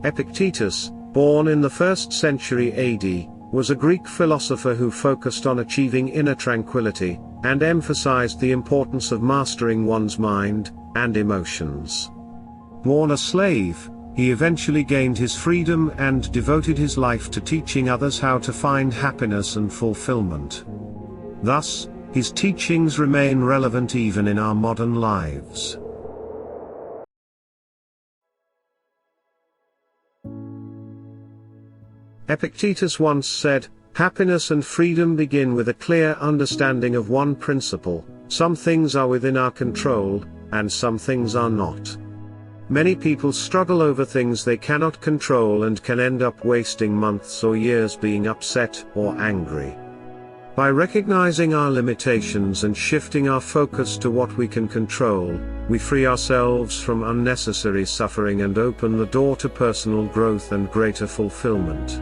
Epictetus, born in the 1st century AD, was a Greek philosopher who focused on achieving inner tranquility, and emphasized the importance of mastering one's mind and emotions. Born a slave, he eventually gained his freedom and devoted his life to teaching others how to find happiness and fulfillment. Thus, his teachings remain relevant even in our modern lives. Epictetus once said, "Happiness and freedom begin with a clear understanding of one principle: some things are within our control, and some things are not." Many people struggle over things they cannot control and can end up wasting months or years being upset or angry. By recognizing our limitations and shifting our focus to what we can control, we free ourselves from unnecessary suffering and open the door to personal growth and greater fulfillment.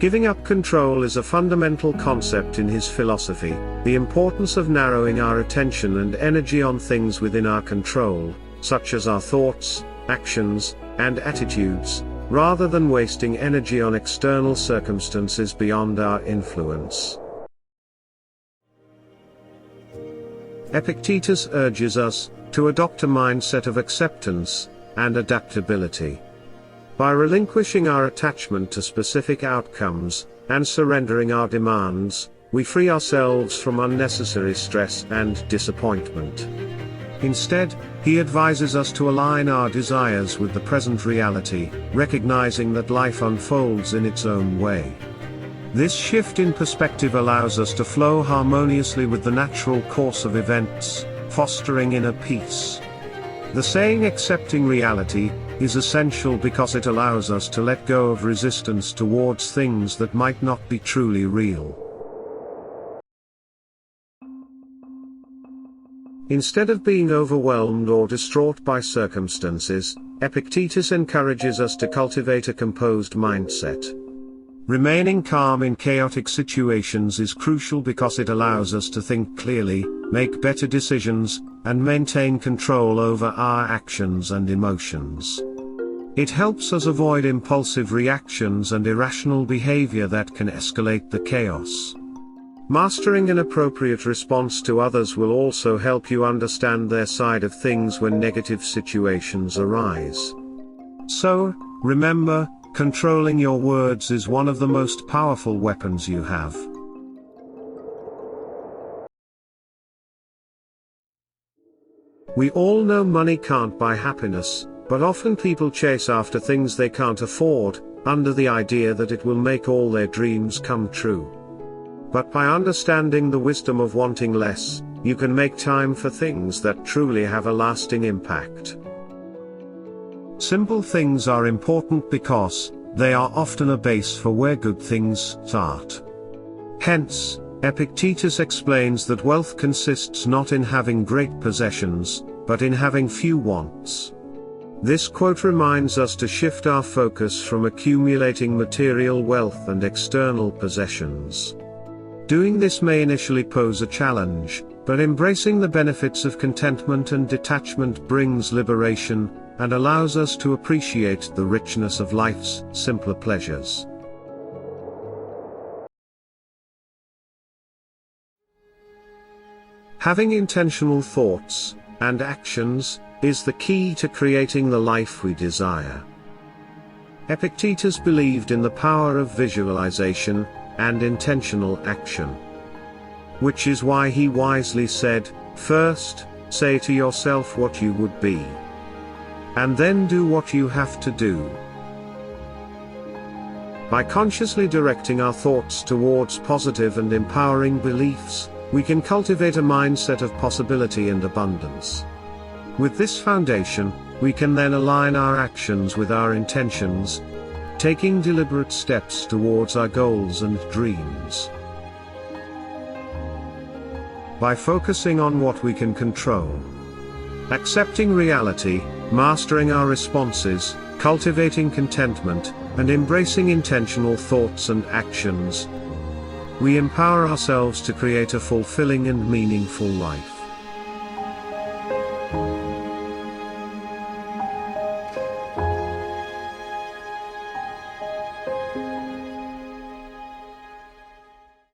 Giving up control is a fundamental concept in his philosophy, the importance of narrowing our attention and energy on things within our control, such as our thoughts, actions, and attitudes, rather than wasting energy on external circumstances beyond our influence. Epictetus urges us to adopt a mindset of acceptance and adaptability. By relinquishing our attachment to specific outcomes and surrendering our demands, we free ourselves from unnecessary stress and disappointment. Instead, he advises us to align our desires with the present reality, recognizing that life unfolds in its own way. This shift in perspective allows us to flow harmoniously with the natural course of events, fostering inner peace. The saying "accepting reality" is essential because it allows us to let go of resistance towards things that might not be truly real. Instead of being overwhelmed or distraught by circumstances, Epictetus encourages us to cultivate a composed mindset. Remaining calm in chaotic situations is crucial because it allows us to think clearly, make better decisions, and maintain control over our actions and emotions. It helps us avoid impulsive reactions and irrational behavior that can escalate the chaos. Mastering an appropriate response to others will also help you understand their side of things when negative situations arise. So, remember, controlling your words is one of the most powerful weapons you have. We all know money can't buy happiness, but often people chase after things they can't afford, under the idea that it will make all their dreams come true. But by understanding the wisdom of wanting less, you can make time for things that truly have a lasting impact. Simple things are important because they are often a base for where good things start. Hence, Epictetus explains that wealth consists not in having great possessions, but in having few wants. This quote reminds us to shift our focus from accumulating material wealth and external possessions. Doing this may initially pose a challenge, but embracing the benefits of contentment and detachment brings liberation, and allows us to appreciate the richness of life's simpler pleasures. Having intentional thoughts and actions is the key to creating the life we desire. Epictetus believed in the power of visualization and intentional action. Which is why he wisely said, "First, say to yourself what you would be. And then do what you have to do." By consciously directing our thoughts towards positive and empowering beliefs, we can cultivate a mindset of possibility and abundance. With this foundation, we can then align our actions with our intentions, taking deliberate steps towards our goals and dreams. By focusing on what we can control, accepting reality, mastering our responses, cultivating contentment, and embracing intentional thoughts and actions, we empower ourselves to create a fulfilling and meaningful life.